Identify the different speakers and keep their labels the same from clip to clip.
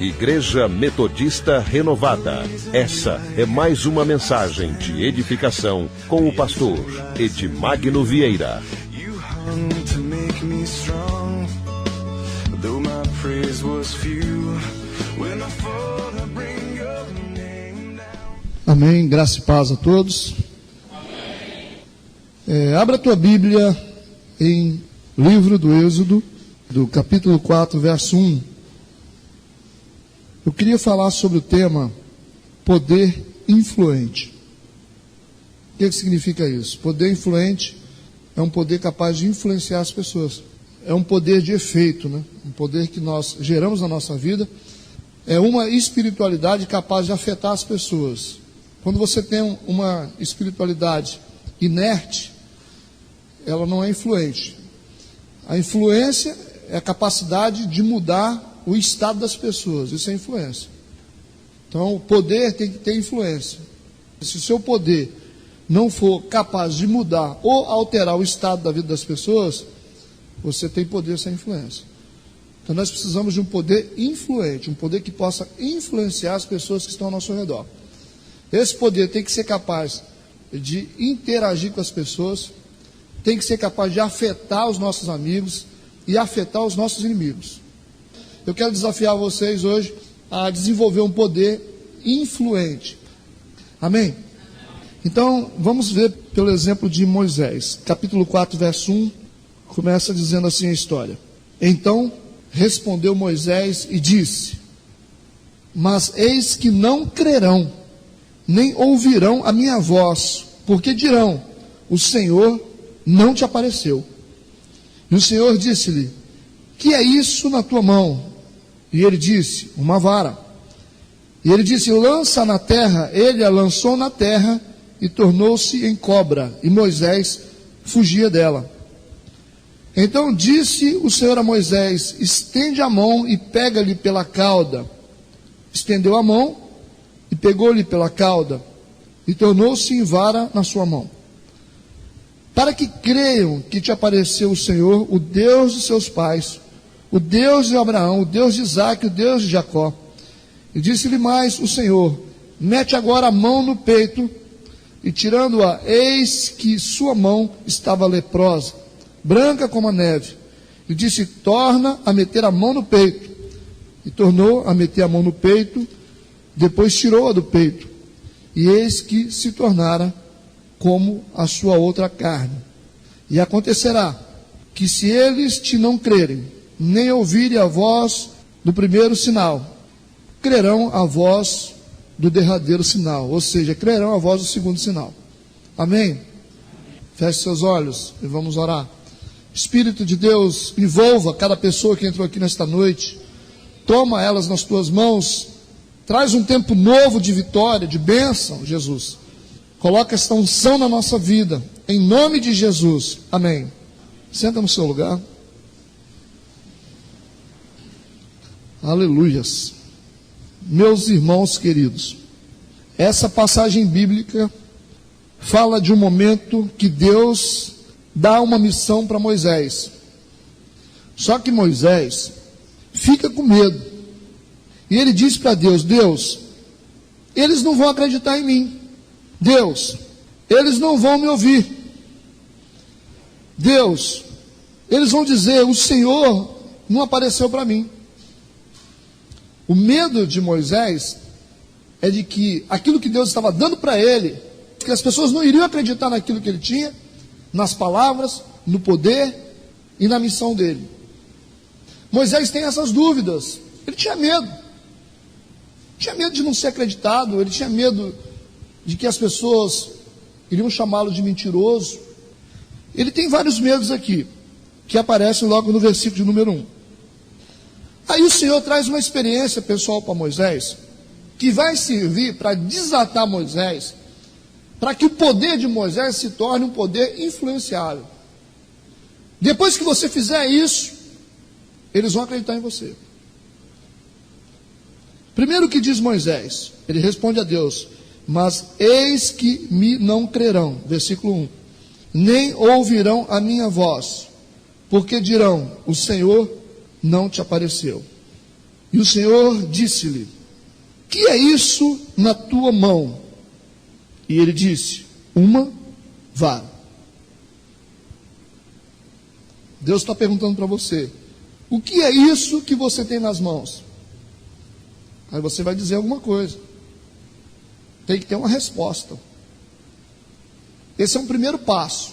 Speaker 1: Igreja Metodista Renovada. Essa é mais uma mensagem de edificação com o pastor Edmagno Vieira.
Speaker 2: Amém, graça e paz a todos. Abra a tua Bíblia em livro do Êxodo, do capítulo 4, verso 1. Eu queria falar sobre o tema poder influente. O que significa isso? Poder influente é um poder capaz de influenciar as pessoas. É um poder de efeito, né? Um poder que nós geramos na nossa vida. É uma espiritualidade capaz de afetar as pessoas. Quando você tem uma espiritualidade inerte, ela não é influente. A influência é a capacidade de mudar o estado das pessoas. Isso é influência. Então, o poder tem que ter influência. Se o seu poder não for capaz de mudar ou alterar o estado da vida das pessoas, você tem poder sem influência. Então, nós precisamos de um poder influente, um poder que possa influenciar as pessoas que estão ao nosso redor. Esse poder tem que ser capaz de interagir com as pessoas, tem que ser capaz de afetar os nossos amigos e afetar os nossos inimigos. Eu quero desafiar vocês hoje a desenvolver um poder influente. Amém? Então, vamos ver pelo exemplo de Moisés. Capítulo 4, verso 1, começa dizendo assim a história. Então respondeu Moisés e disse: mas eis que não crerão, nem ouvirão a minha voz, porque dirão: o Senhor não te apareceu. E o Senhor disse-lhe: que é isso na tua mão? E ele disse: uma vara. E ele disse: lança na terra. Ele a lançou na terra e tornou-se em cobra, e Moisés fugia dela. Então disse o Senhor a Moisés: estende a mão e pega-lhe pela cauda. Estendeu a mão e pegou-lhe pela cauda, e tornou-se em vara na sua mão. Para que creiam que te apareceu o Senhor, o Deus de seus pais, o Deus de Abraão, o Deus de Isaque, o Deus de Jacó. E disse-lhe mais o Senhor: mete agora a mão no peito. E tirando-a, eis que sua mão estava leprosa, branca como a neve. E disse: torna a meter a mão no peito. E tornou a meter a mão no peito, depois tirou-a do peito. E eis que se tornara como a sua outra carne. E acontecerá que se eles te não crerem, nem ouvirem a voz do primeiro sinal, crerão a voz do derradeiro sinal, ou seja, crerão a voz do segundo sinal. Amém? Feche seus olhos e vamos orar. Espírito de Deus, envolva cada pessoa que entrou aqui nesta noite, toma elas nas tuas mãos, traz um tempo novo de vitória, de bênção, Jesus. Coloca esta unção na nossa vida, em nome de Jesus. Amém. Senta no seu lugar. Aleluias. Meus irmãos queridos, essa passagem bíblica fala de um momento que Deus dá uma missão para Moisés. Só que Moisés fica com medo. E ele diz para Deus: Deus, eles não vão acreditar em mim. Deus, eles não vão me ouvir. Deus, eles vão dizer: o Senhor não apareceu para mim. O medo de Moisés é de que aquilo que Deus estava dando para ele, que as pessoas não iriam acreditar naquilo que ele tinha, nas palavras, no poder e na missão dele. Moisés tem essas dúvidas. Ele tinha medo. Tinha medo de não ser acreditado. Ele tinha medo de que as pessoas iriam chamá-lo de mentiroso. Ele tem vários medos aqui, que aparecem logo no versículo de número 1. Aí o Senhor traz uma experiência pessoal para Moisés, que vai servir para desatar Moisés, para que o poder de Moisés se torne um poder influenciável. Depois que você fizer isso, eles vão acreditar em você. Primeiro o que diz Moisés? Ele responde a Deus: mas eis que me não crerão, versículo 1, nem ouvirão a minha voz, porque dirão: o Senhor não te apareceu. E o Senhor disse-lhe: que é isso na tua mão? E ele disse: uma vara. Deus está perguntando para você: o que é isso que você tem nas mãos? Aí você vai dizer alguma coisa. Tem que ter uma resposta. Esse é um primeiro passo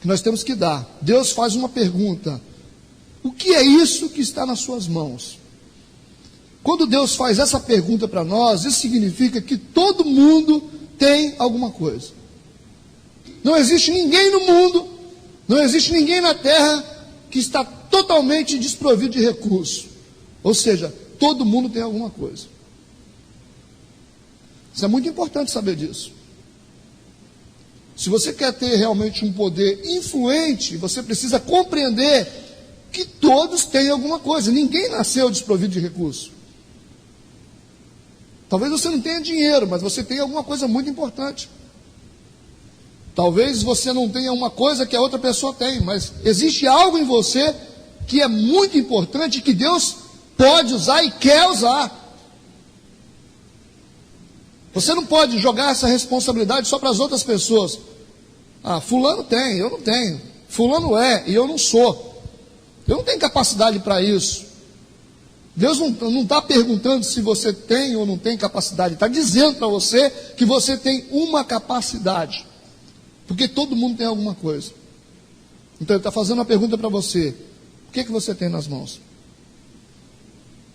Speaker 2: que nós temos que dar. Deus faz uma pergunta: o que é isso que está nas suas mãos? Quando Deus faz essa pergunta para nós, isso significa que todo mundo tem alguma coisa. Não existe ninguém no mundo, não existe ninguém na terra que está totalmente desprovido de recursos. Ou seja, todo mundo tem alguma coisa. Isso é muito importante saber disso. Se você quer ter realmente um poder influente, você precisa compreender que todos têm alguma coisa. Ninguém nasceu desprovido de recursos. Talvez você não tenha dinheiro, mas você tem alguma coisa muito importante. Talvez você não tenha uma coisa que a outra pessoa tem, mas existe algo em você que é muito importante, que Deus pode usar e quer usar. Você não pode jogar essa responsabilidade só para as outras pessoas. Ah, fulano tem, eu não tenho. Fulano é, e eu não sou. Eu não tenho capacidade para isso. Deus não está perguntando se você tem ou não tem capacidade. Está dizendo para você que você tem uma capacidade. Porque todo mundo tem alguma coisa. Então ele está fazendo uma pergunta para você: o que você tem nas mãos?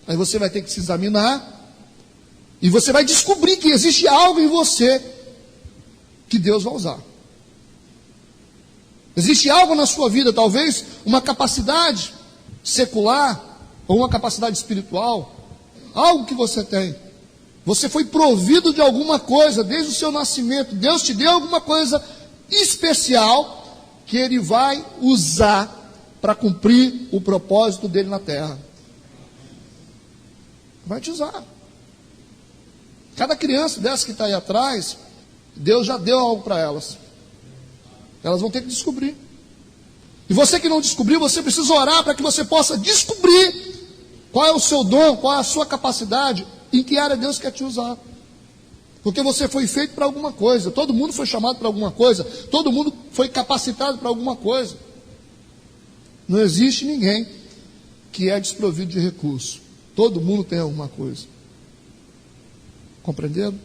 Speaker 2: Aí você vai ter que se examinar. E você vai descobrir que existe algo em você que Deus vai usar. Existe algo na sua vida, talvez uma capacidade secular, ou uma capacidade espiritual, algo que você tem. Você foi provido de alguma coisa desde o seu nascimento. Deus te deu alguma coisa especial que Ele vai usar para cumprir o propósito dele na terra. Vai te usar. Cada criança dessa que está aí atrás, Deus já deu algo para elas. Elas vão ter que descobrir. E você que não descobriu, você precisa orar para que você possa descobrir qual é o seu dom, qual é a sua capacidade, em que área Deus quer te usar. Porque você foi feito para alguma coisa, todo mundo foi chamado para alguma coisa, todo mundo foi capacitado para alguma coisa. Não existe ninguém que é desprovido de recurso. Todo mundo tem alguma coisa. Compreenderam?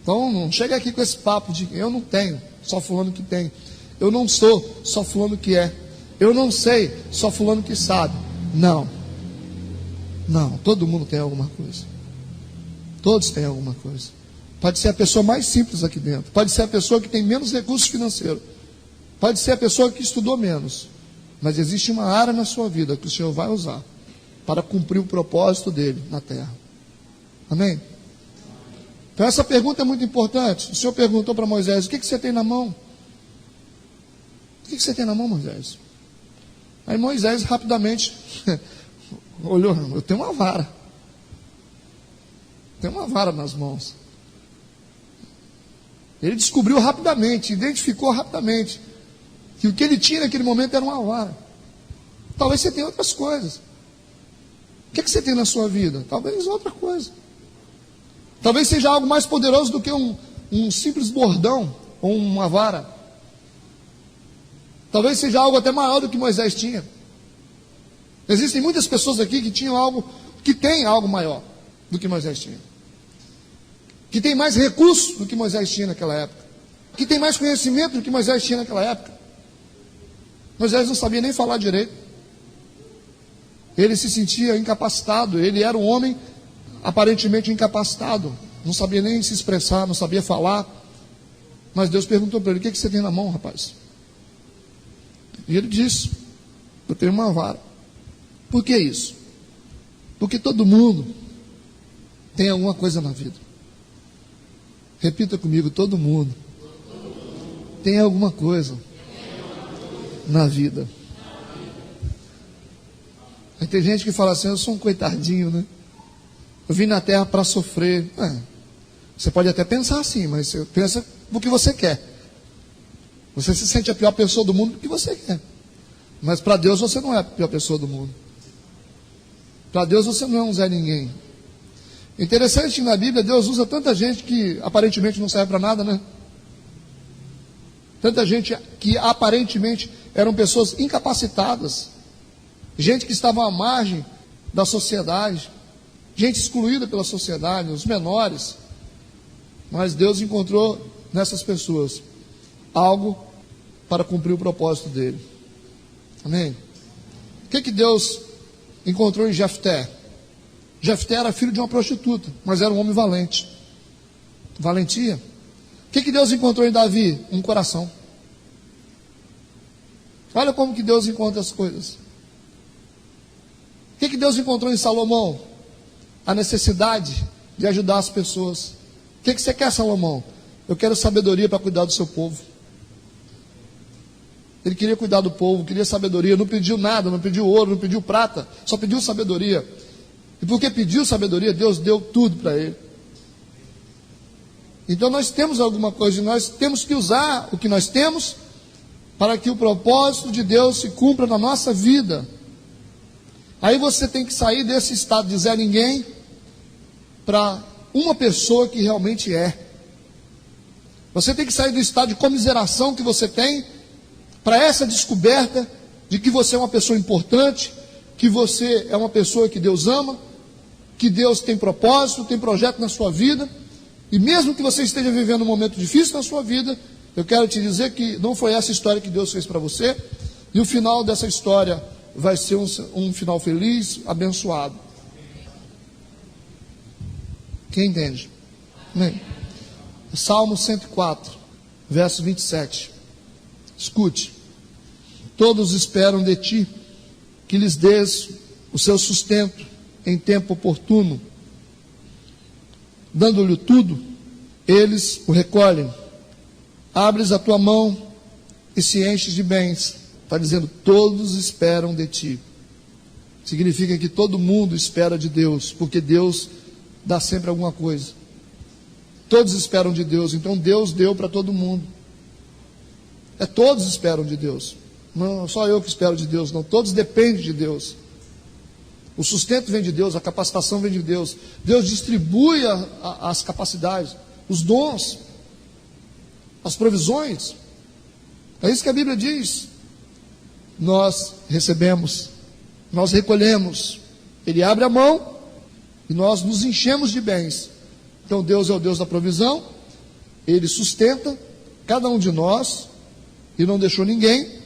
Speaker 2: Então não chega aqui com esse papo de eu não tenho, só fulano que tem. Eu não sou, só fulano que é. Eu não sei, só fulano que sabe. Não. Não, todo mundo tem alguma coisa. Todos têm alguma coisa. Pode ser a pessoa mais simples aqui dentro. Pode ser a pessoa que tem menos recursos financeiros. Pode ser a pessoa que estudou menos. Mas existe uma área na sua vida que o Senhor vai usar para cumprir o propósito dele na terra. Amém? Então essa pergunta é muito importante. O Senhor perguntou para Moisés: o que você tem na mão? O que você tem na mão, Moisés? Aí Moisés rapidamente olhou: eu tenho uma vara. Tem uma vara nas mãos. Ele descobriu rapidamente, identificou rapidamente que o que ele tinha naquele momento era uma vara. Talvez você tenha outras coisas. O que você tem na sua vida? Talvez outra coisa. Talvez seja algo mais poderoso do que um simples bordão ou uma vara. Talvez seja algo até maior do que Moisés tinha. Existem muitas pessoas aqui que tinham algo, que têm algo maior do que Moisés tinha. Que tem mais recursos do que Moisés tinha naquela época. Que tem mais conhecimento do que Moisés tinha naquela época. Moisés não sabia nem falar direito. Ele se sentia incapacitado. Ele era um homem aparentemente incapacitado. Não sabia nem se expressar, não sabia falar. Mas Deus perguntou para ele: o que você tem na mão, rapaz? E ele disse: eu tenho uma vara. Por que isso? Porque todo mundo tem alguma coisa na vida. Repita comigo: todo mundo tem alguma coisa na vida. Aí tem gente que fala assim: eu sou um coitadinho, né? Eu vim na terra para sofrer. Você pode até pensar assim, mas você pensa o que você quer. Você se sente a pior pessoa do mundo do que você quer. Mas para Deus você não é a pior pessoa do mundo. Para Deus você não é um Zé Ninguém. Interessante que na Bíblia Deus usa tanta gente que aparentemente não serve para nada, né? Tanta gente que aparentemente eram pessoas incapacitadas, gente que estava à margem da sociedade, gente excluída pela sociedade, os menores. Mas Deus encontrou nessas pessoas algo para cumprir o propósito dele. Amém? O que Deus encontrou em Jefté? Jefté era filho de uma prostituta, mas era um homem valente. Valentia. O que Deus encontrou em Davi? Um coração. Olha como que Deus encontra as coisas. O que Deus encontrou em Salomão? A necessidade de ajudar as pessoas. O que você quer, Salomão? Eu quero sabedoria para cuidar do seu povo. Ele queria cuidar do povo, queria sabedoria, não pediu nada, não pediu ouro, não pediu prata, só pediu sabedoria. E porque pediu sabedoria, Deus deu tudo para ele. Então nós temos alguma coisa, e nós temos que usar o que nós temos para que o propósito de Deus se cumpra na nossa vida. Aí você tem que sair desse estado de Zé Ninguém para uma pessoa que realmente é. Você tem que sair do estado de comiseração que você tem para essa descoberta de que você é uma pessoa importante, que você é uma pessoa que Deus ama, que Deus tem propósito, tem projeto na sua vida. E mesmo que você esteja vivendo um momento difícil na sua vida, eu quero te dizer que não foi essa história que Deus fez para você. E o final dessa história vai ser um final feliz, abençoado. Quem entende? Amém. Salmo 104, verso 27. Escute. Todos esperam de ti que lhes dês o seu sustento em tempo oportuno. Dando-lhe tudo, eles o recolhem. Abres a tua mão e se enches de bens. Está dizendo, todos esperam de ti. Significa que todo mundo espera de Deus, porque Deus dá sempre alguma coisa. Todos esperam de Deus, então Deus deu para todo mundo. Todos esperam de Deus. Não só eu que espero de Deus, não. Todos dependem de Deus. O sustento vem de Deus, a capacitação vem de Deus. Deus distribui as capacidades, os dons, as provisões. É isso que a Bíblia diz. Nós recebemos, nós recolhemos. Ele abre a mão e nós nos enchemos de bens. Então Deus é o Deus da provisão. Ele sustenta cada um de nós e não deixou ninguém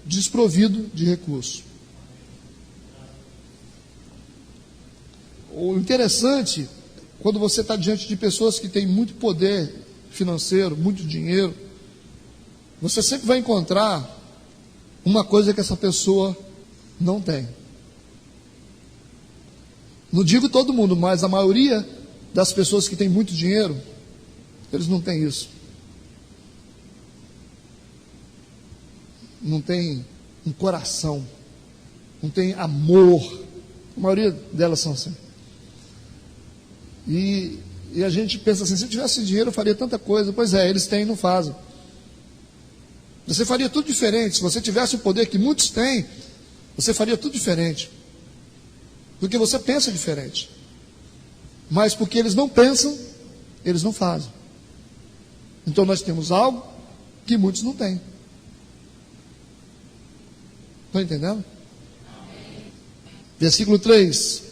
Speaker 2: desprovido de recurso. O interessante, quando você está diante de pessoas que têm muito poder financeiro, muito dinheiro, você sempre vai encontrar uma coisa que essa pessoa não tem. Não digo todo mundo, mas a maioria das pessoas que têm muito dinheiro, eles não têm isso. Não tem um coração, não tem amor. A maioria delas são assim. E a gente pensa assim, se eu tivesse dinheiro eu faria tanta coisa. Pois é, eles têm e não fazem. Você faria tudo diferente. Se você tivesse o poder que muitos têm, você faria tudo diferente. Porque você pensa diferente. Mas porque eles não pensam, eles não fazem. Então nós temos algo que muitos não têm. Estão entendendo? Versículo 3.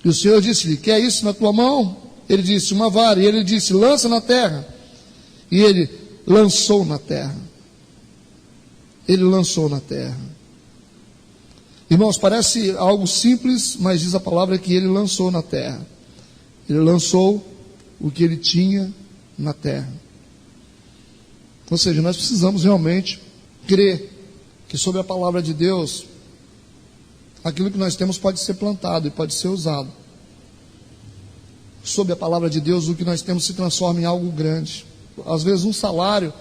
Speaker 2: E o Senhor disse-lhe, que é isso na tua mão? Ele disse, uma vara. E ele disse, lança na terra. E ele lançou na terra. Ele lançou na terra. Irmãos, parece algo simples, mas diz a palavra que ele lançou na terra. Ele lançou o que ele tinha na terra. Ou seja, nós precisamos realmente crer que sobre a palavra de Deus, aquilo que nós temos pode ser plantado e pode ser usado. Sob a palavra de Deus, o que nós temos se transforma em algo grande. Às vezes um salário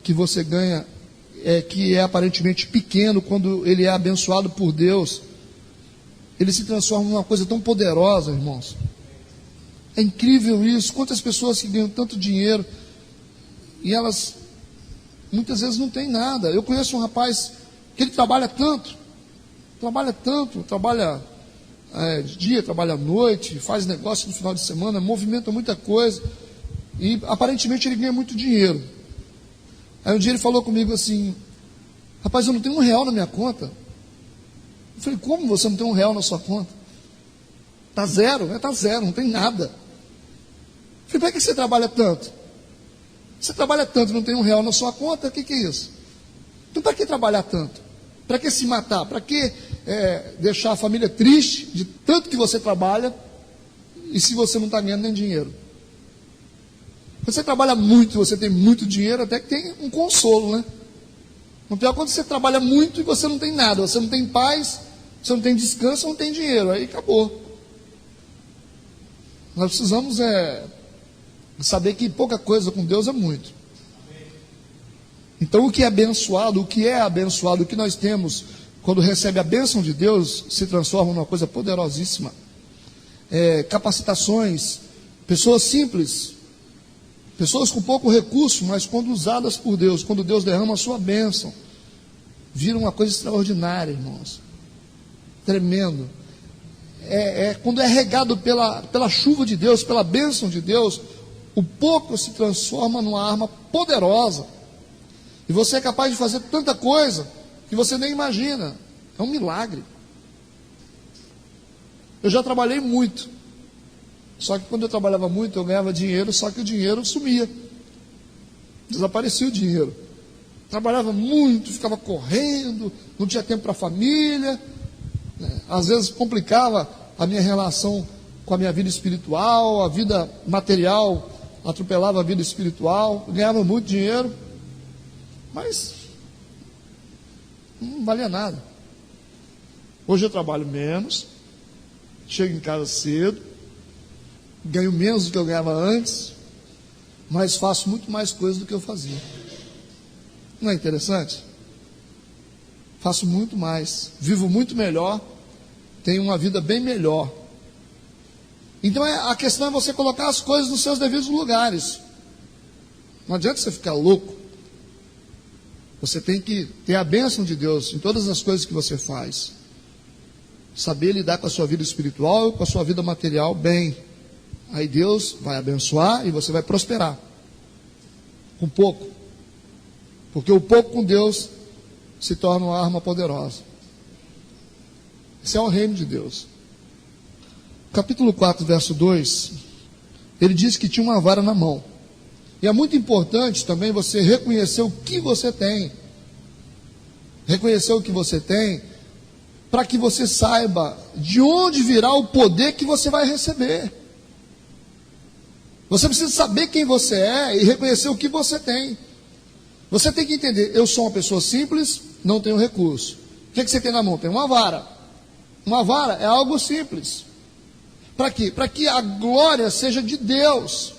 Speaker 2: que você ganha, que é aparentemente pequeno, quando ele é abençoado por Deus, ele se transforma em uma coisa tão poderosa, irmãos. É incrível isso. Quantas pessoas que ganham tanto dinheiro e elas muitas vezes não têm nada. Eu conheço um rapaz que ele trabalha tanto, de dia, trabalha à noite, faz negócio no final de semana, movimenta muita coisa, e aparentemente ele ganha muito dinheiro. Aí um dia ele falou comigo assim: rapaz, eu não tenho R$1 na minha conta. Eu falei: como você não tem R$1 na sua conta? Está zero, está zero, não tem nada. Eu falei: para que você trabalha tanto? Você trabalha tanto e não tem R$1 na sua conta, o que é isso? Então para que trabalhar tanto? Para que se matar? Para que deixar a família triste de tanto que você trabalha e se você não está ganhando nem dinheiro? Quando você trabalha muito e você tem muito dinheiro, até que tem um consolo, né? Não pior quando você trabalha muito e você não tem nada, você não tem paz, você não tem descanso, não tem dinheiro, aí acabou. Nós precisamos saber que pouca coisa com Deus é muito. Então o que é abençoado, o que nós temos quando recebe a bênção de Deus, se transforma numa coisa poderosíssima. Capacitações, pessoas simples, pessoas com pouco recurso, mas quando usadas por Deus, quando Deus derrama a sua bênção, vira uma coisa extraordinária, irmãos. Tremendo. Quando é regado pela chuva de Deus, pela bênção de Deus, o pouco se transforma numa arma poderosa. E você é capaz de fazer tanta coisa que você nem imagina. É um milagre. Eu já trabalhei muito. Só que quando eu trabalhava muito, eu ganhava dinheiro, só que o dinheiro sumia. Desaparecia o dinheiro. Trabalhava muito, ficava correndo, não tinha tempo para a família. Às vezes complicava a minha relação com a minha vida espiritual, a vida material atropelava a vida espiritual. Eu ganhava muito dinheiro, mas não valia nada. Hoje eu trabalho menos, chego em casa cedo, ganho menos do que eu ganhava antes, mas faço muito mais coisas do que eu fazia. Não é interessante? Faço muito mais, vivo muito melhor, tenho uma vida bem melhor. Então a questão é você colocar as coisas nos seus devidos lugares. Não adianta você ficar louco. Você tem que ter a bênção de Deus em todas as coisas que você faz. Saber lidar com a sua vida espiritual e com a sua vida material bem. Aí Deus vai abençoar e você vai prosperar. Com pouco. Porque o pouco com Deus se torna uma arma poderosa. Esse é o reino de Deus. Capítulo 4, verso 2, ele diz que tinha uma vara na mão. E é muito importante também você reconhecer o que você tem. Reconhecer o que você tem, para que você saiba de onde virá o poder que você vai receber. Você precisa saber quem você é e reconhecer o que você tem. Você tem que entender: eu sou uma pessoa simples, não tenho recurso. O que você tem na mão? Tem uma vara. Uma vara é algo simples. Para quê? Para que a glória seja de Deus.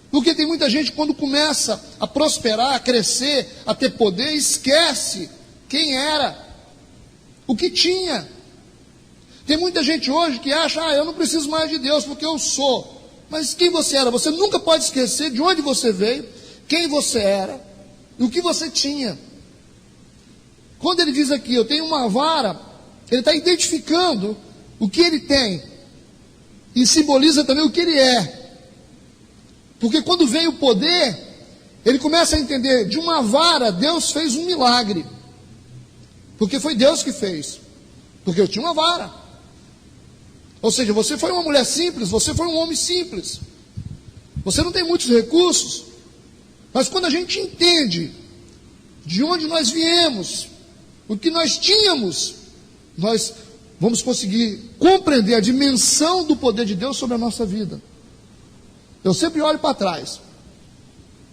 Speaker 2: Porque tem muita gente, quando começa a prosperar, a crescer, a ter poder, esquece quem era, o que tinha. Tem muita gente hoje que acha: eu não preciso mais de Deus porque eu sou. Mas quem você era? Você nunca pode esquecer de onde você veio, quem você era e o que você tinha. Quando ele diz aqui: eu tenho uma vara, ele está identificando o que ele tem e simboliza também o que ele é. Porque quando vem o poder, ele começa a entender: de uma vara Deus fez um milagre. Porque foi Deus que fez. Porque eu tinha uma vara. Ou seja, você foi uma mulher simples, você foi um homem simples. Você não tem muitos recursos. Mas quando a gente entende de onde nós viemos, o que nós tínhamos, nós vamos conseguir compreender a dimensão do poder de Deus sobre a nossa vida. Eu sempre olho para trás.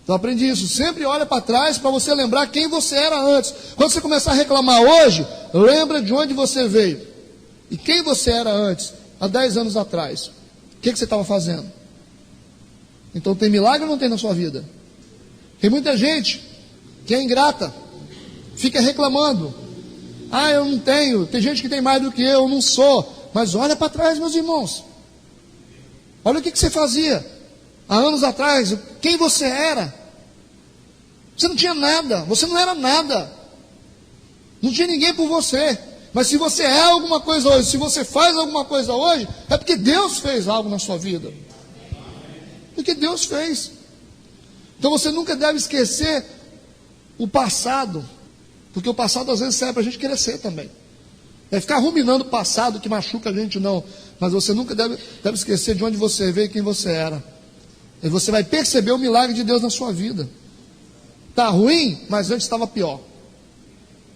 Speaker 2: Eu aprendi isso. Sempre olha para trás para você lembrar quem você era antes. Quando você começar a reclamar hoje, lembra de onde você veio e quem você era antes, há 10 anos atrás. O que você estava fazendo? Então tem milagre ou não tem na sua vida? Tem muita gente que é ingrata, fica reclamando: eu não tenho. Tem gente que tem mais do que eu não sou. Mas olha para trás, meus irmãos. Olha o que você fazia há anos atrás, quem você era. Você não tinha nada, você não era nada. Não tinha ninguém por você. Mas se você é alguma coisa hoje, se você faz alguma coisa hoje, é porque Deus fez algo na sua vida. Porque Deus fez. Então você nunca deve esquecer o passado, porque o passado às vezes serve para a gente crescer também. É ficar ruminando o passado que machuca a gente, não. Mas você nunca deve esquecer de onde você veio e quem você era. E você vai perceber o milagre de Deus na sua vida. Está ruim, mas antes estava pior.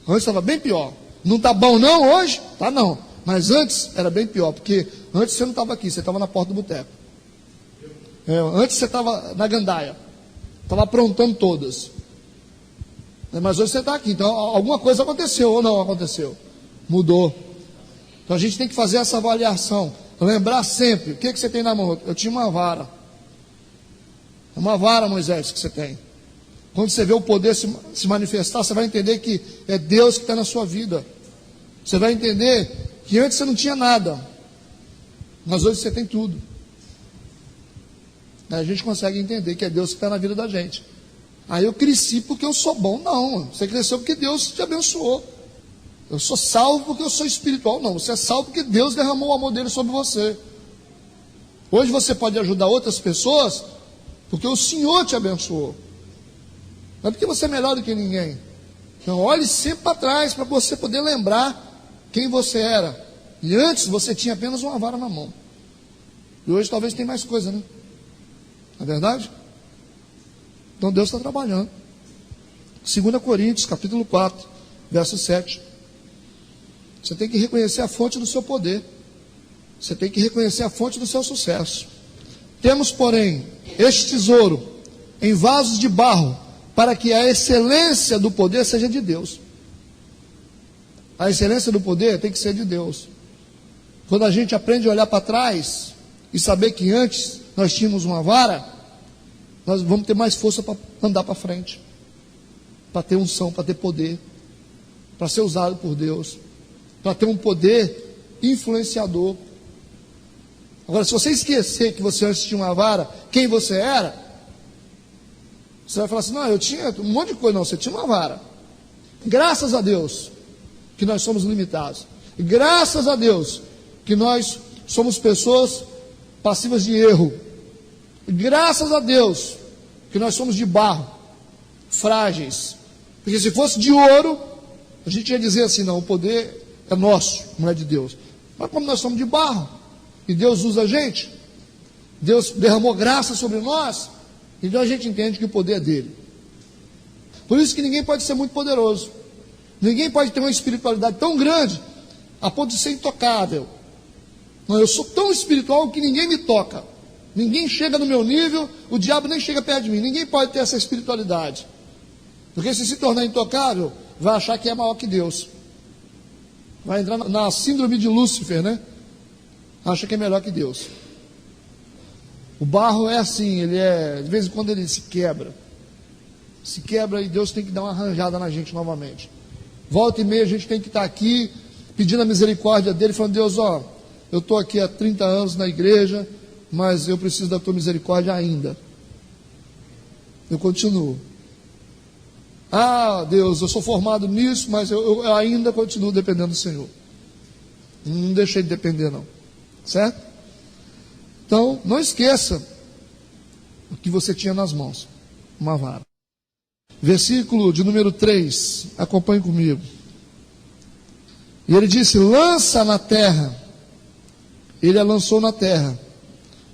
Speaker 2: Antes estava bem pior. Não está bom não hoje? Tá não. Mas antes era bem pior, porque antes você não estava aqui, você estava na porta do boteco. Antes você estava na gandaia. Estava aprontando todas. Mas hoje você está aqui. Então alguma coisa aconteceu ou não aconteceu? Mudou. Então a gente tem que fazer essa avaliação. Lembrar sempre, o que você tem na mão? Eu tinha uma vara. É uma vara, Moisés, que você tem. Quando você vê o poder se manifestar, você vai entender que é Deus que está na sua vida. Você vai entender que antes você não tinha nada, mas hoje você tem tudo. Aí a gente consegue entender que é Deus que está na vida da gente. Aí eu cresci porque eu sou bom. Não, você cresceu porque Deus te abençoou. Eu sou salvo porque eu sou espiritual. Não, você é salvo porque Deus derramou o amor dele sobre você. Hoje você pode ajudar outras pessoas porque o Senhor te abençoou. Não é porque você é melhor do que ninguém. Então olhe sempre para trás para você poder lembrar quem você era. E antes você tinha apenas uma vara na mão. E hoje talvez tenha mais coisa, né? Não é verdade? Então Deus está trabalhando. 2 Coríntios, capítulo 4, verso 7. Você tem que reconhecer a fonte do seu poder. Você tem que reconhecer a fonte do seu sucesso. Temos, porém, este tesouro em vasos de barro, para que a excelência do poder seja de Deus. A excelência do poder tem que ser de Deus. Quando a gente aprende a olhar para trás e saber que antes nós tínhamos uma vara, nós vamos ter mais força para andar para frente, para ter unção, para ter poder, para ser usado por Deus, para ter um poder influenciador. Agora, se você esquecer que você antes tinha uma vara, quem você era, você vai falar assim: não, eu tinha um monte de coisa. Não, você tinha uma vara. Graças a Deus que nós somos limitados. Graças a Deus que nós somos pessoas passivas de erro. Graças a Deus que nós somos de barro, frágeis. Porque se fosse de ouro, a gente ia dizer assim: não, o poder é nosso, não é de Deus. Mas como nós somos de barro, e Deus usa a gente, Deus derramou graça sobre nós, então a gente entende que o poder é dele. Por isso que ninguém pode ser muito poderoso. Ninguém pode ter uma espiritualidade tão grande a ponto de ser intocável. Não, eu sou tão espiritual que ninguém me toca. Ninguém chega no meu nível, o diabo nem chega perto de mim. Ninguém pode ter essa espiritualidade. Porque se tornar intocável, vai achar que é maior que Deus. Vai entrar na síndrome de Lúcifer, né? Acha que é melhor que Deus. O barro é assim, de vez em quando ele se quebra. Se quebra e Deus tem que dar uma arranjada na gente novamente. Volta e meia a gente tem que estar aqui pedindo a misericórdia dele, falando: Deus, eu estou aqui há 30 anos na igreja, mas eu preciso da tua misericórdia ainda. Eu continuo. Deus, eu sou formado nisso, mas eu ainda continuo dependendo do Senhor. Não deixei de depender, não. Certo? Então, não esqueça o que você tinha nas mãos. Uma vara. Versículo de número 3. Acompanhe comigo. E ele disse: lança na terra. Ele a lançou na terra.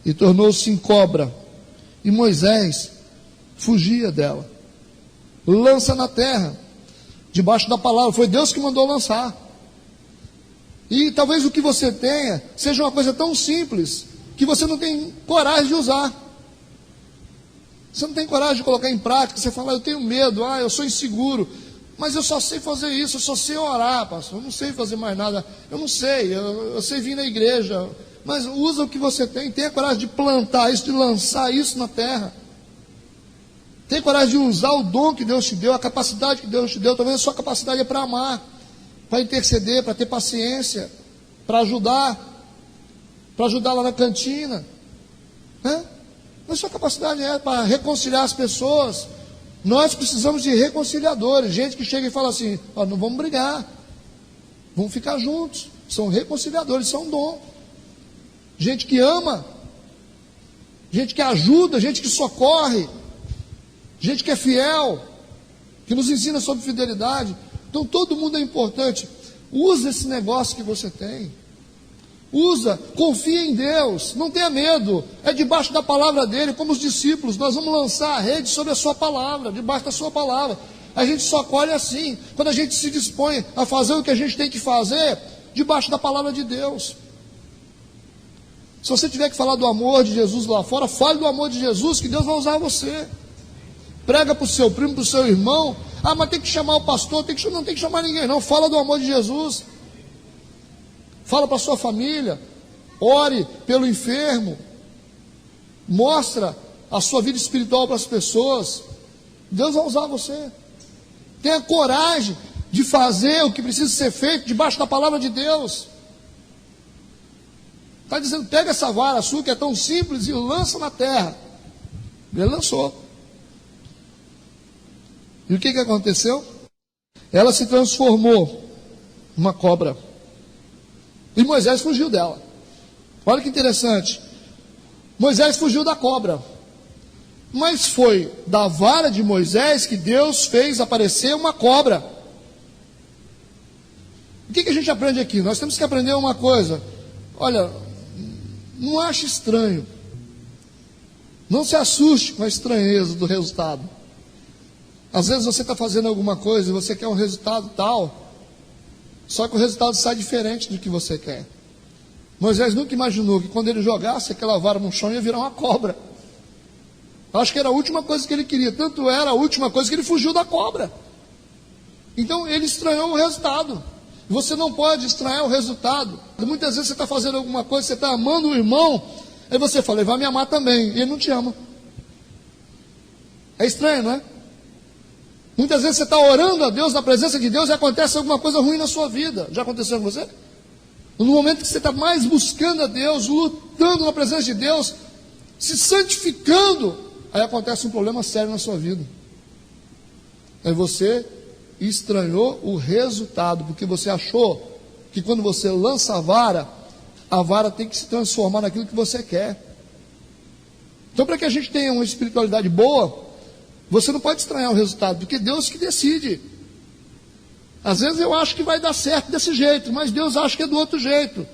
Speaker 2: E tornou-se em cobra. E Moisés fugia dela. Lança na terra. Debaixo da palavra. Foi Deus que mandou lançar. E talvez o que você tenha seja uma coisa tão simples que você não tem coragem de usar. Você não tem coragem de colocar em prática. Você fala: eu tenho medo, eu sou inseguro. Mas eu só sei fazer isso, eu só sei orar, pastor. Eu não sei fazer mais nada. Eu não sei, eu sei vir na igreja. Mas usa o que você tem. Tenha coragem de plantar isso, de lançar isso na terra. Tenha coragem de usar o dom que Deus te deu, a capacidade que Deus te deu. Talvez a sua capacidade é para amar, para interceder, para ter paciência, para ajudar lá na cantina, né? Mas sua capacidade é para reconciliar as pessoas. Nós precisamos de reconciliadores, gente que chega e fala assim: não vamos brigar, vão ficar juntos. São reconciliadores, são um dom. Gente que ama, gente que ajuda, gente que socorre, gente que é fiel, que nos ensina sobre fidelidade. Então todo mundo é importante. Usa esse negócio que você tem. Usa, confia em Deus, não tenha medo. É debaixo da palavra dele, como os discípulos. Nós vamos lançar a rede sobre a sua palavra, debaixo da sua palavra. A gente só colhe assim, quando a gente se dispõe a fazer o que a gente tem que fazer, debaixo da palavra de Deus. Se você tiver que falar do amor de Jesus lá fora, fale do amor de Jesus, que Deus vai usar você. Prega para o seu primo, para o seu irmão. Ah, mas tem que chamar o pastor, não tem que chamar ninguém não. Fala do amor de Jesus. Fala para a sua família. Ore pelo enfermo. Mostra a sua vida espiritual para as pessoas. Deus vai usar você. Tenha coragem de fazer o que precisa ser feito debaixo da palavra de Deus. Está dizendo, pega essa vara sua que é tão simples e lança na terra. Ele lançou. E o que aconteceu? Ela se transformou numa cobra. E Moisés fugiu dela. Olha que interessante. Moisés fugiu da cobra. Mas foi da vara de Moisés que Deus fez aparecer uma cobra. O que a gente aprende aqui? Nós temos que aprender uma coisa. Olha, não ache estranho. Não se assuste com a estranheza do resultado. Às vezes você está fazendo alguma coisa e você quer um resultado tal, só que o resultado sai diferente do que você quer. Moisés nunca imaginou que quando ele jogasse aquela vara no chão ia virar uma cobra. Acho que era a última coisa que ele queria. Tanto era a última coisa que ele fugiu da cobra. Então ele estranhou o resultado. Você não pode estranhar o resultado. Muitas vezes você está fazendo alguma coisa, você está amando o irmão, aí você fala, ele vai me amar também, e ele não te ama. É estranho, não é? Muitas vezes você está orando a Deus, na presença de Deus, e acontece alguma coisa ruim na sua vida. Já aconteceu com você? No momento que você está mais buscando a Deus, lutando na presença de Deus, se santificando, aí acontece um problema sério na sua vida. Aí você estranhou o resultado, porque você achou que quando você lança a vara tem que se transformar naquilo que você quer. Então, para que a gente tenha uma espiritualidade boa, você não pode estranhar o resultado, porque Deus que decide. Às vezes eu acho que vai dar certo desse jeito, mas Deus acha que é do outro jeito.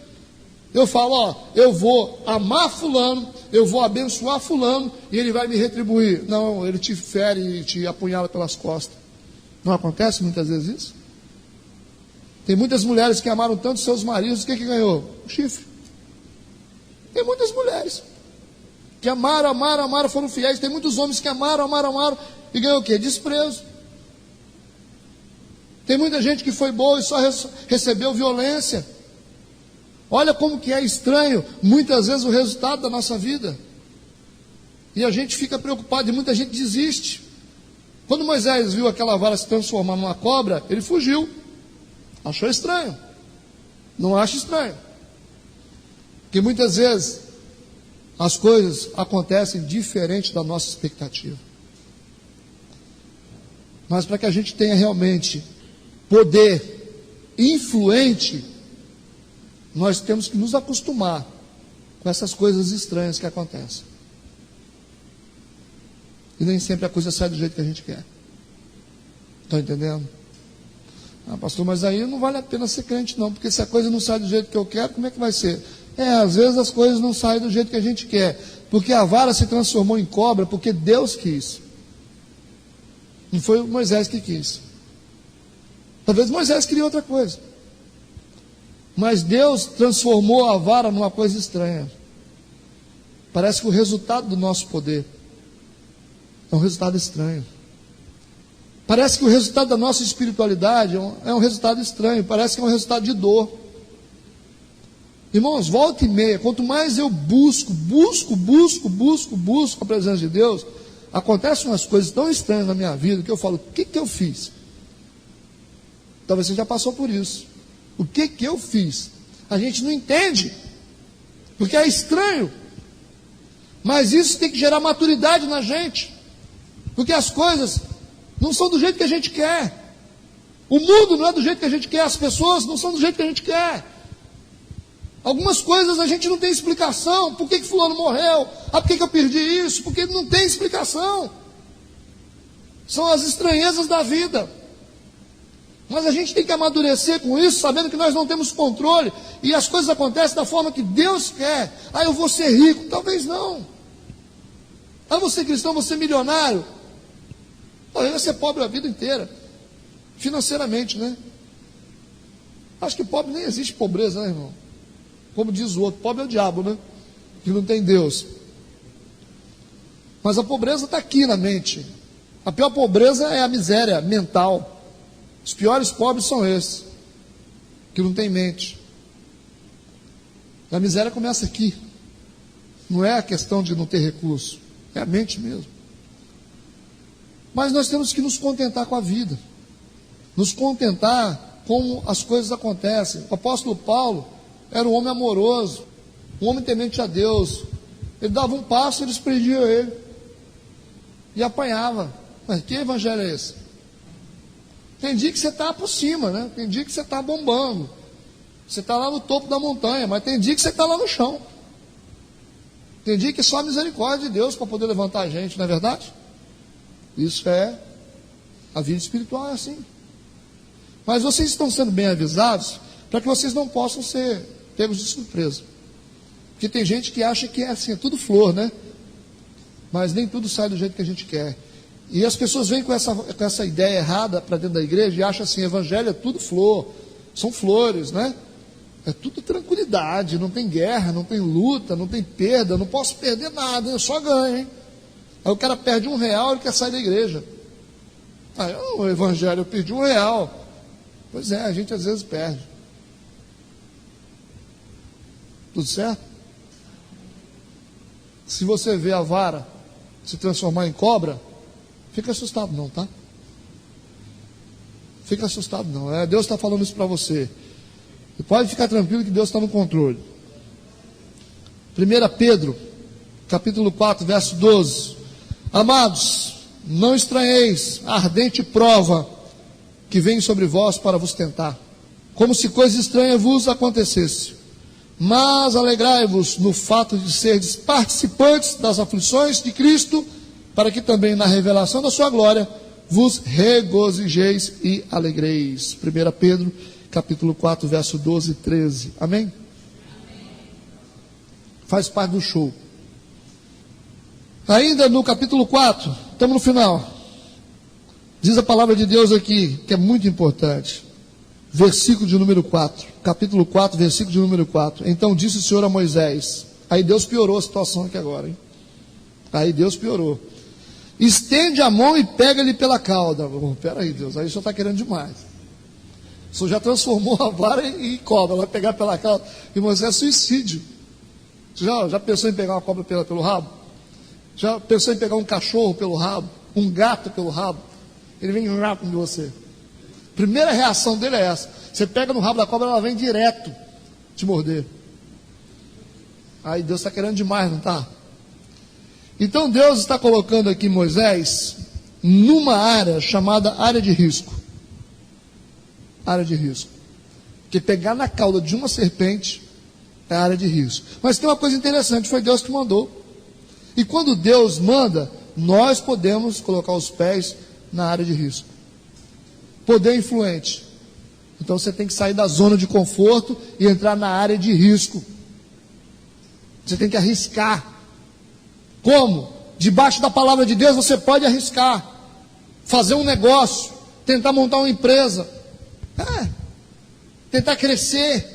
Speaker 2: Eu falo, ó, eu vou amar fulano, eu vou abençoar fulano, e ele vai me retribuir. Não, ele te fere e te apunhala pelas costas. Não acontece muitas vezes isso? Tem muitas mulheres que amaram tanto seus maridos, o que ganhou? O chifre. Tem muitas mulheres que amaram, foram fiéis. Tem muitos homens que amaram, e ganhou o quê? Desprezo. Tem muita gente que foi boa e só recebeu violência. Olha como que é estranho, muitas vezes, o resultado da nossa vida. E a gente fica preocupado, e muita gente desiste. Quando Moisés viu aquela vara se transformar numa cobra, ele fugiu. Achou estranho. Não acha estranho. Porque muitas vezes as coisas acontecem diferente da nossa expectativa. Mas para que a gente tenha realmente poder influente, nós temos que nos acostumar com essas coisas estranhas que acontecem. E nem sempre a coisa sai do jeito que a gente quer. Estão entendendo? Ah, pastor, mas aí não vale a pena ser crente não, porque se a coisa não sai do jeito que eu quero, como é que vai ser? Às vezes as coisas não saem do jeito que a gente quer, porque a vara se transformou em cobra, porque Deus quis. Não foi Moisés que quis. Talvez Moisés queria outra coisa. Mas Deus transformou a vara numa coisa estranha. Parece que o resultado do nosso poder é um resultado estranho. Parece que o resultado da nossa espiritualidade é um resultado estranho. Parece que é um resultado de dor. Irmãos, volta e meia, quanto mais eu busco a presença de Deus, acontecem umas coisas tão estranhas na minha vida, que eu falo, o que eu fiz? Talvez você já passou por isso. O que eu fiz? A gente não entende, porque é estranho. Mas isso tem que gerar maturidade na gente, porque as coisas não são do jeito que a gente quer. O mundo não é do jeito que a gente quer, as pessoas não são do jeito que a gente quer. Algumas coisas a gente não tem explicação. Por que fulano morreu? Por que eu perdi isso? Porque não tem explicação. São as estranhezas da vida. Mas a gente tem que amadurecer com isso, sabendo que nós não temos controle. E as coisas acontecem da forma que Deus quer. Eu vou ser rico. Talvez não. Eu vou ser cristão, vou ser milionário. Eu vou ser pobre a vida inteira. Financeiramente, né? Acho que pobre nem existe pobreza, né, irmão? Como diz o outro, pobre é o diabo, né? Que não tem Deus. Mas a pobreza está aqui na mente. A pior pobreza é a miséria mental. Os piores pobres são esses, que não tem mente. A miséria começa aqui. Não é a questão de não ter recurso, é a mente mesmo. Mas nós temos que nos contentar com a vida. Nos contentar como as coisas acontecem. O apóstolo Paulo era um homem amoroso, um homem temente a Deus. Ele dava um passo, eles prendiam ele e apanhava. Mas que evangelho é esse? Tem dia que você está por cima, né? Tem dia que você está bombando, você está lá no topo da montanha, mas tem dia que você está lá no chão. Tem dia que só a misericórdia de Deus para poder levantar a gente, não é verdade? Isso é, a vida espiritual é assim. Mas vocês estão sendo bem avisados para que vocês não possam ser pegos de surpresa. Porque tem gente que acha que é assim, é tudo flor, né? Mas nem tudo sai do jeito que a gente quer. E as pessoas vêm com essa ideia errada para dentro da igreja e acham assim, evangelho é tudo flor, são flores, né? É tudo tranquilidade, não tem guerra, não tem luta, não tem perda, não posso perder nada, eu só ganho, hein? Aí o cara perde R$1, ele quer sair da igreja. O evangelho, eu perdi R$1. Pois é, a gente às vezes perde. Tudo certo? Se você vê a vara se transformar em cobra, fica assustado não, tá? Fica assustado não. Deus está falando isso para você. E pode ficar tranquilo que Deus está no controle. 1 Pedro, capítulo 4, verso 12. Amados, não estranheis a ardente prova que vem sobre vós para vos tentar, como se coisa estranha vos acontecesse. Mas alegrai-vos no fato de serdes participantes das aflições de Cristo, para que também na revelação da sua glória vos regozijeis e alegreis. 1 Pedro, capítulo 4, verso 12 e 13. Amém? Faz parte do show. Ainda no capítulo 4, estamos no final. Diz a palavra de Deus aqui, que é muito importante. Versículo de número 4. Capítulo 4, versículo de número 4. Então disse o Senhor a Moisés. Aí Deus piorou a situação aqui agora, hein? Aí Deus piorou. Estende a mão e pega-lhe pela cauda. Peraí, Deus, aí o Senhor está querendo demais. O Senhor já transformou a vara em cobra, vai pegar pela cauda. Irmão, isso é suicídio. Já pensou em pegar uma cobra pelo rabo? Já pensou em pegar um cachorro pelo rabo? Um gato pelo rabo? Ele vem rápido de você. Primeira reação dele é essa. Você pega no rabo da cobra, ela vem direto te morder. Aí Deus está querendo demais, não está? Então Deus está colocando aqui Moisés numa área chamada área de risco. Área de risco. Porque pegar na cauda de uma serpente é área de risco. Mas tem uma coisa interessante, foi Deus que mandou. E quando Deus manda, nós podemos colocar os pés na área de risco. Poder influente. Então você tem que sair da zona de conforto e entrar na área de risco. Você tem que arriscar. Como? Debaixo da palavra de Deus você pode arriscar. Fazer um negócio. Tentar montar uma empresa. Tentar crescer.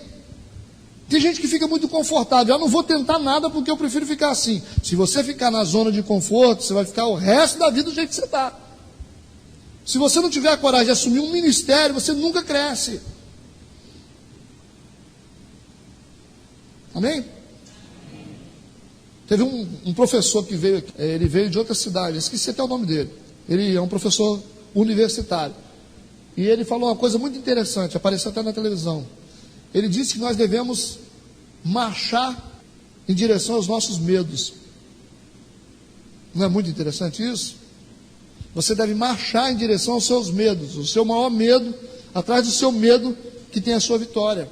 Speaker 2: Tem gente que fica muito confortável. Eu não vou tentar nada porque eu prefiro ficar assim. Se você ficar na zona de conforto, você vai ficar o resto da vida do jeito que você está. Se você não tiver a coragem de assumir um ministério, você nunca cresce. Amém? Teve um professor que veio aqui, ele veio de outra cidade, esqueci até o nome dele. Ele é um professor universitário. E ele falou uma coisa muito interessante, apareceu até na televisão. Ele disse que nós devemos marchar em direção aos nossos medos. Não é muito interessante isso? Você deve marchar em direção aos seus medos. O seu maior medo, Atrás do seu medo que tem a sua vitória.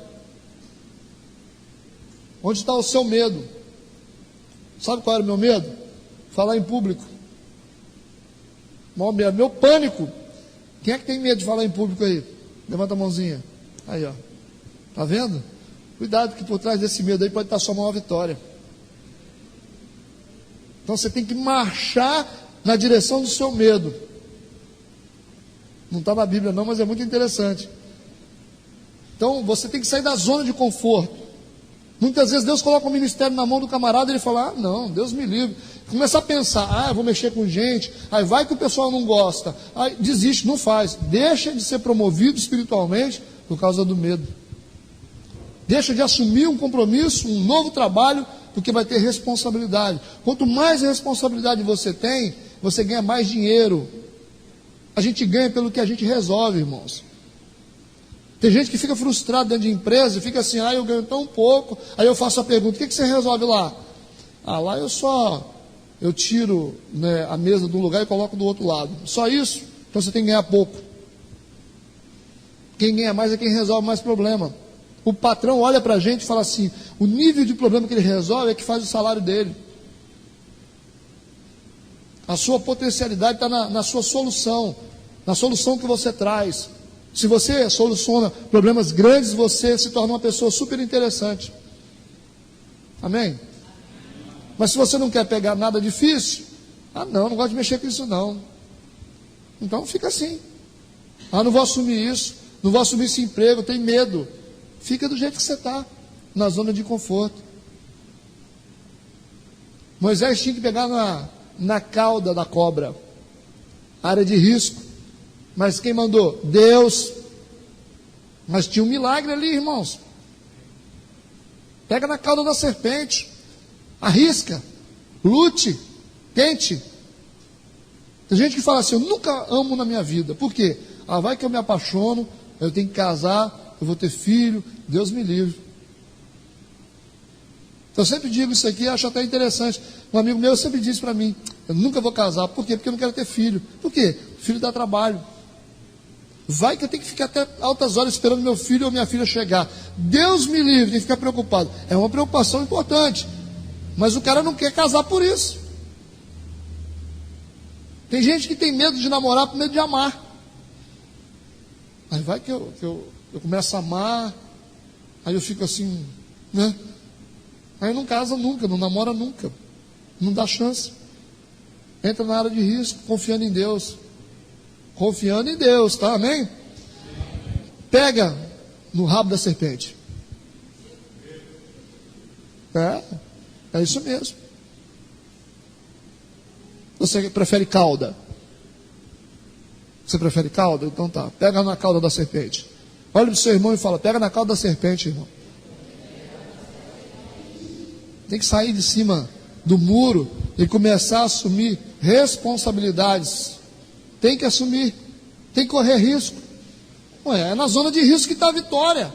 Speaker 2: Onde está o seu medo? Sabe qual era o meu medo? Falar em público. Meu pânico. Quem é que tem medo de falar em público aí? Levanta a mãozinha. Aí, ó. Tá vendo? Cuidado, que por trás desse medo aí pode estar sua maior vitória. Então você tem que marchar na direção do seu medo. Não está na Bíblia não, mas é muito interessante. Então você tem que sair da zona de conforto. Muitas vezes Deus coloca o ministério na mão do camarada e ele fala, não, Deus me livre. Começa a pensar, eu vou mexer com gente, aí vai que o pessoal não gosta, aí desiste, não faz. Deixa de ser promovido espiritualmente por causa do medo. Deixa de assumir um compromisso, um novo trabalho, porque vai ter responsabilidade. Quanto mais responsabilidade você tem, você ganha mais dinheiro. A gente ganha pelo que a gente resolve, irmãos. Tem gente que fica frustrado dentro de empresa e fica assim, eu ganho tão pouco. Aí eu faço a pergunta, o que você resolve lá? Lá eu tiro, né, a mesa do lugar e coloco do outro lado. Só isso? Então você tem que ganhar pouco. Quem ganha mais é quem resolve mais problema. O patrão olha para a gente e fala assim, o nível de problema que ele resolve é que faz o salário dele. A sua potencialidade está na sua solução, na solução que você traz. Se você soluciona problemas grandes, você se torna uma pessoa super interessante. Amém? Mas se você não quer pegar nada difícil, não gosto de mexer com isso não. Então fica assim. Não vou assumir isso, não vou assumir esse emprego, tenho medo. Fica do jeito que você está, na zona de conforto. Moisés tinha que pegar na cauda da cobra, área de risco. Mas quem mandou? Deus. Mas tinha um milagre ali, irmãos. Pega na cauda da serpente, arrisca, lute, tente. Tem gente que fala assim, eu nunca amo na minha vida. Por quê? Vai que eu me apaixono, eu tenho que casar, eu vou ter filho, Deus me livre. Eu sempre digo isso aqui, acho até interessante. Um amigo meu sempre disse para mim, eu nunca vou casar. Por quê? Porque eu não quero ter filho. Por quê? Filho dá trabalho. Vai que eu tenho que ficar até altas horas esperando meu filho ou minha filha chegar. Deus me livre, tem que ficar preocupado. É uma preocupação importante. Mas o cara não quer casar por isso. Tem gente que tem medo de namorar por medo de amar. Aí vai que eu começo a amar, aí eu fico assim, né? Aí não casa nunca, não namora nunca, não dá chance. Entra na área de risco, confiando em Deus. Confiando em Deus, tá? Amém? Pega no rabo da serpente. É isso mesmo. Você prefere cauda? Você prefere cauda? Então tá, pega na cauda da serpente. Olha para o seu irmão e fala, pega na cauda da serpente, irmão. Tem que sair de cima do muro e começar a assumir responsabilidades. Tem que assumir, tem que correr risco. É na zona de risco que está a vitória.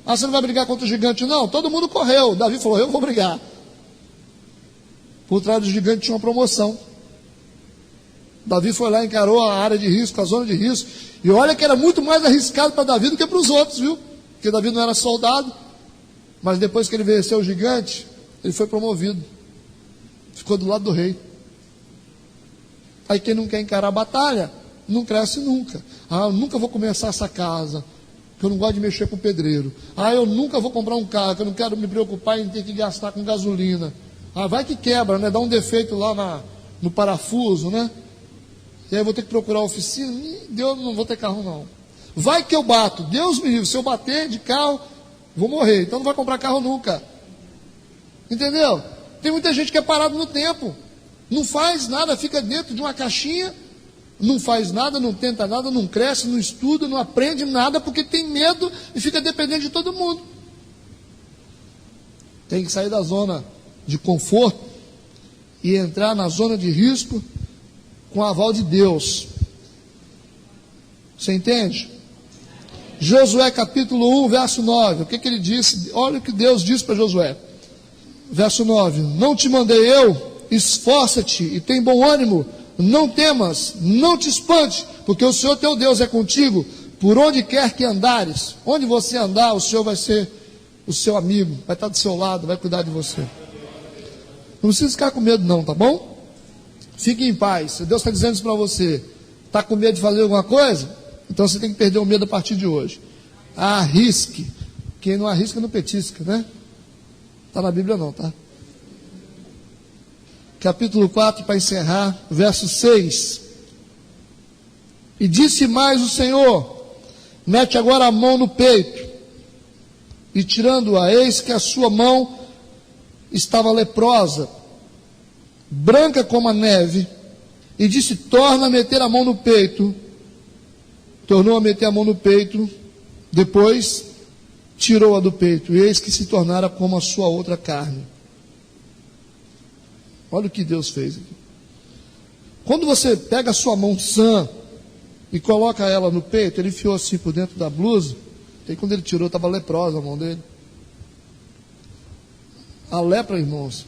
Speaker 2: Você não vai brigar contra o gigante? Não, todo mundo correu. Davi falou, eu vou brigar. Por trás do gigante tinha uma promoção. Davi foi lá, encarou a área de risco, a zona de risco. E olha que era muito mais arriscado para Davi do que para os outros, viu? Porque Davi não era soldado. Mas depois que ele venceu o gigante, ele foi promovido. Ficou do lado do rei. Aí quem não quer encarar a batalha, não cresce nunca. Eu nunca vou começar essa casa, porque eu não gosto de mexer com o pedreiro. Eu nunca vou comprar um carro, que eu não quero me preocupar em ter que gastar com gasolina. Vai que quebra, né? Dá um defeito lá no parafuso, né? E aí eu vou ter que procurar a oficina. Deus, não vou ter carro não. Vai que eu bato, Deus me livre. Se eu bater de carro, vou morrer. Então não vai comprar carro nunca. Entendeu? Tem muita gente que é parado no tempo. Não faz nada, fica dentro de uma caixinha. Não faz nada, não tenta nada, não cresce, não estuda, não aprende nada, porque tem medo e fica dependente de todo mundo. Tem que sair da zona de conforto e entrar na zona de risco com o aval de Deus. Você entende? Josué capítulo 1, verso 9. O que ele disse? Olha o que Deus disse para Josué. Verso 9. Não te mandei eu? Esforça-te e tem bom ânimo. Não temas, não te espante, porque o Senhor teu Deus é contigo Por onde quer que andares, onde você andar, o Senhor vai ser o seu amigo, vai estar do seu lado, vai cuidar de você. Não precisa ficar com medo não, tá bom? Fique em paz. Se Deus está dizendo isso para você, está com medo de fazer alguma coisa? Então você tem que perder o medo a partir de hoje. Arrisque. Quem não arrisca não petisca, né? Está na Bíblia não, tá? Capítulo 4, para encerrar, verso 6. E disse mais o Senhor: mete agora a mão no peito. E tirando-a, eis que a sua mão estava leprosa, branca como a neve. E disse: torna a meter a mão no peito. Tornou a meter a mão no peito. Depois tirou-a do peito. E eis que se tornara como a sua outra carne. Olha o que Deus fez aqui. Quando você pega a sua mão sã e coloca ela no peito, ele enfiou assim por dentro da blusa. E aí quando ele tirou, estava leprosa a mão dele. A lepra, irmãos,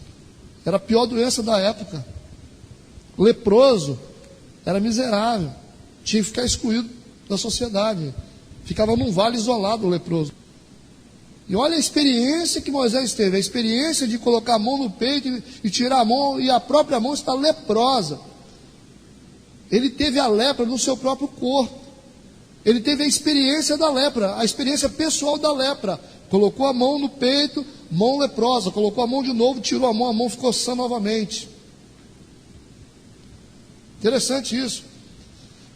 Speaker 2: era a pior doença da época. Leproso era miserável. Tinha que ficar excluído da sociedade. Ficava num vale isolado o leproso. E olha a experiência que Moisés teve. A experiência de colocar a mão no peito e tirar a mão, e a própria mão está leprosa. Ele teve a lepra no seu próprio corpo. Ele teve a experiência da lepra, a experiência pessoal da lepra. Colocou a mão no peito, mão leprosa. Colocou a mão de novo, tirou a mão ficou sã novamente. Interessante isso.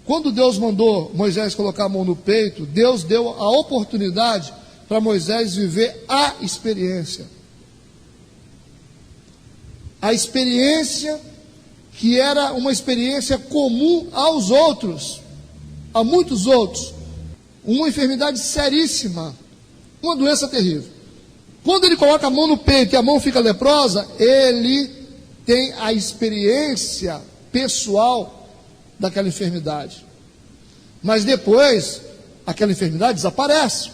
Speaker 2: Quando Deus mandou Moisés colocar a mão no peito, Deus deu a oportunidade para Moisés viver a experiência. A experiência que era uma experiência comum aos outros, a muitos outros. Uma enfermidade seríssima, uma doença terrível. Quando ele coloca a mão no peito e a mão fica leprosa, ele tem a experiência pessoal daquela enfermidade. Mas depois, aquela enfermidade desaparece,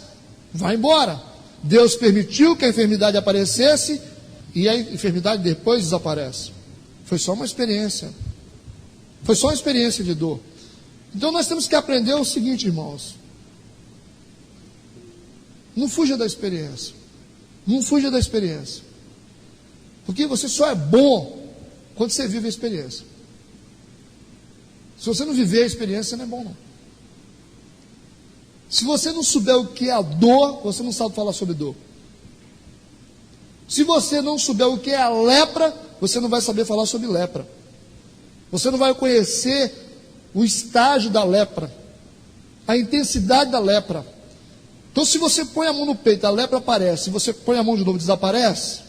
Speaker 2: vai embora. Deus permitiu que a enfermidade aparecesse e a enfermidade depois desaparece. Foi só uma experiência. Foi só uma experiência de dor. Então nós temos que aprender o seguinte, irmãos. Não fuja da experiência. Não fuja da experiência. Porque você só é bom quando você vive a experiência. Se você não viver a experiência, não é bom não. Se você não souber o que é a dor, você não sabe falar sobre dor. Se você não souber o que é a lepra, você não vai saber falar sobre lepra. Você não vai conhecer o estágio da lepra, a intensidade da lepra. Então, se você põe a mão no peito, a lepra aparece. Se você põe a mão de novo, desaparece.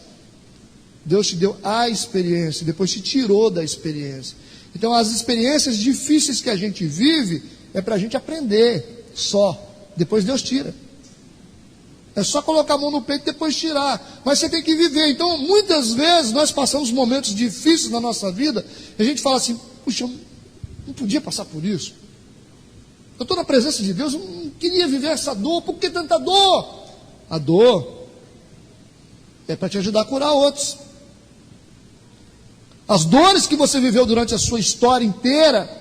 Speaker 2: Deus te deu a experiência, depois te tirou da experiência. Então, as experiências difíceis que a gente vive é para a gente aprender só. Depois Deus tira. É só colocar a mão no peito e depois tirar. Mas você tem que viver. Então, muitas vezes nós passamos momentos difíceis na nossa vida e a gente fala assim: puxa, eu não podia passar por isso. Eu estou na presença de Deus, eu não queria viver essa dor. Por que tanta dor? A dor é para te ajudar a curar outros. As dores que você viveu durante a sua história inteira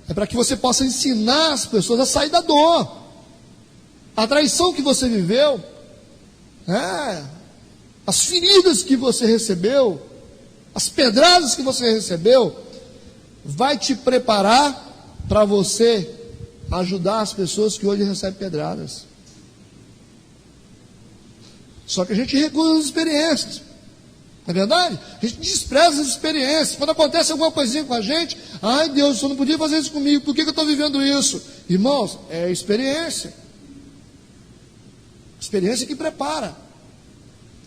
Speaker 2: é para que você possa ensinar as pessoas a sair da dor. A traição que você viveu, as feridas que você recebeu, as pedradas que você recebeu, vai te preparar para você ajudar as pessoas que hoje recebem pedradas. Só que a gente recusa as experiências. Não é verdade? A gente despreza as experiências. Quando acontece alguma coisinha com a gente, ai Deus, você não podia fazer isso comigo, por que eu estou vivendo isso? Irmãos, é experiência. Experiência que prepara.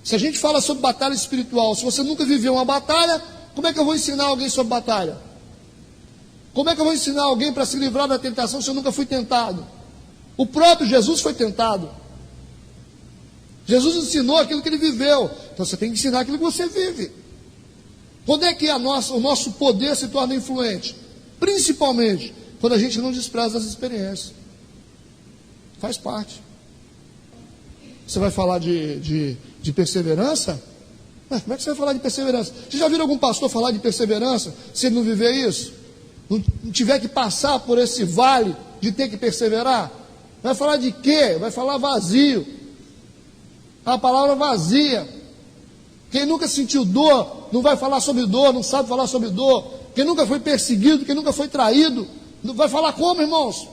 Speaker 2: Se a gente fala sobre batalha espiritual, se você nunca viveu uma batalha, como é que eu vou ensinar alguém sobre batalha? Como é que eu vou ensinar alguém para se livrar da tentação se eu nunca fui tentado? O próprio Jesus foi tentado. Jesus ensinou aquilo que ele viveu. Então você tem que ensinar aquilo que você vive. Quando é que o nosso poder se torna influente? Principalmente quando a gente não despreza as experiências. Faz parte. Você vai falar de perseverança? Como é que você vai falar de perseverança? Você já viu algum pastor falar de perseverança se ele não viver isso? Não tiver que passar por esse vale de ter que perseverar? Vai falar de quê? Vai falar vazio. A palavra vazia. Quem nunca sentiu dor, não vai falar sobre dor, não sabe falar sobre dor. Quem nunca foi perseguido, quem nunca foi traído, vai falar como, irmãos?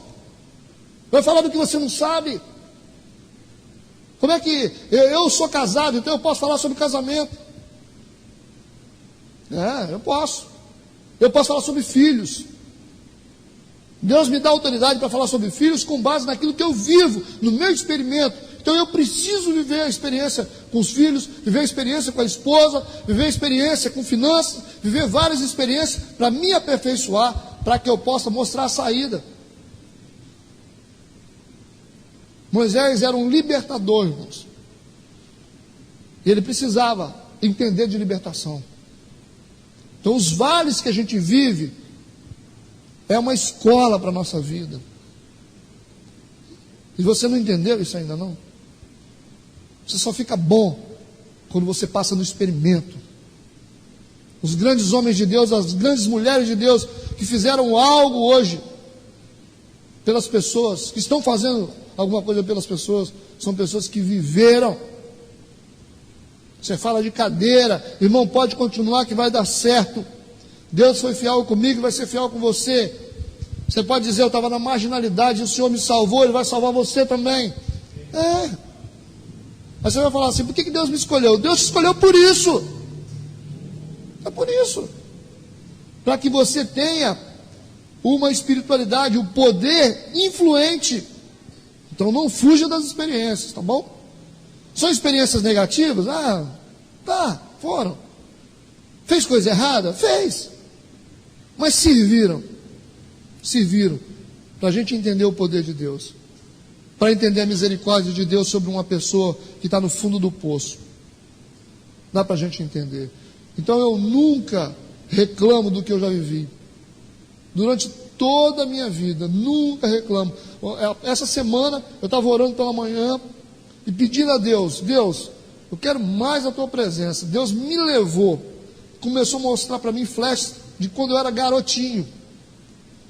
Speaker 2: Vai falar do que você não sabe. Como é que eu sou casado, então eu posso falar sobre casamento? Eu posso. Eu posso falar sobre filhos. Deus me dá autoridade para falar sobre filhos com base naquilo que eu vivo, no meu experimento. Então eu preciso viver a experiência com os filhos, viver a experiência com a esposa, viver a experiência com finanças, viver várias experiências para me aperfeiçoar, para que eu possa mostrar a saída. Moisés era um libertador, irmãos. E ele precisava entender de libertação. Então os vales que a gente vive é uma escola para a nossa vida. E você não entendeu isso ainda não? Você só fica bom quando você passa no experimento. Os grandes homens de Deus, as grandes mulheres de Deus que fizeram algo hoje pelas pessoas, que estão fazendo alguma coisa pelas pessoas, são pessoas que viveram. Você fala de cadeira, irmão, pode continuar que vai dar certo. Deus foi fiel comigo e vai ser fiel com você. Você pode dizer, eu estava na marginalidade, o Senhor me salvou, Ele vai salvar você também. Mas você vai falar assim, por que Deus me escolheu? Deus te escolheu por isso. É por isso. Para que você tenha uma espiritualidade, um poder influente. Então não fuja das experiências, tá bom? São experiências negativas? Foram. Fez coisa errada? Fez. Mas serviram para a gente entender o poder de Deus, para entender a misericórdia de Deus sobre uma pessoa que está no fundo do poço. Dá para a gente entender. Então eu nunca reclamo do que eu já vivi. Durante toda a minha vida, nunca reclamo. Essa semana eu estava orando pela manhã e pedindo a Deus, eu quero mais a tua presença. Deus me levou, começou a mostrar para mim flashes de quando eu era garotinho.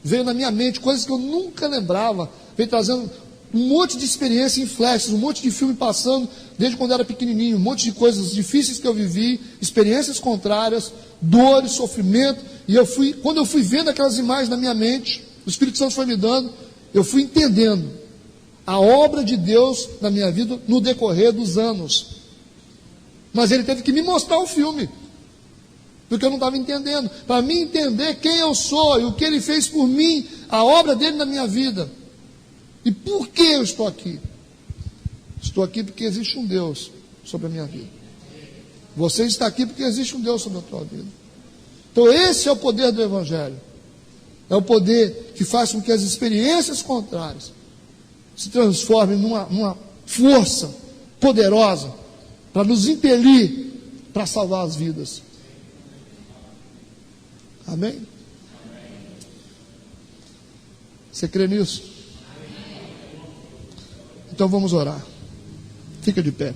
Speaker 2: Veio na minha mente coisas que eu nunca lembrava, veio trazendo um monte de experiência em flashes, um monte de filme passando desde quando eu era pequenininho, um monte de coisas difíceis que eu vivi, experiências contrárias, dores, sofrimento, e quando eu fui vendo aquelas imagens na minha mente, o Espírito Santo foi me dando, eu fui entendendo a obra de Deus na minha vida no decorrer dos anos. Mas Ele teve que me mostrar o filme, porque eu não estava entendendo, para mim entender quem eu sou e o que Ele fez por mim, a obra dele na minha vida. E por que eu estou aqui? Estou aqui porque existe um Deus sobre a minha vida. Você está aqui porque existe um Deus sobre a tua vida. Então esse é o poder do Evangelho. É o poder que faz com que as experiências contrárias se transformem numa força poderosa para nos impelir para salvar as vidas. Amém? Você crê nisso? Então vamos orar. Fica de pé.